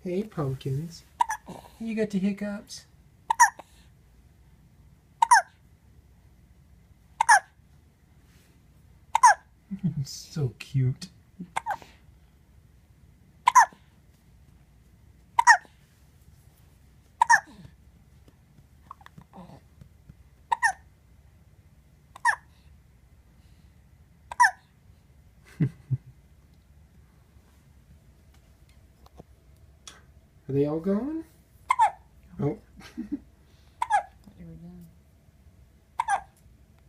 Hey, pumpkins. You got the hiccups? So cute. Are they all gone? Oh.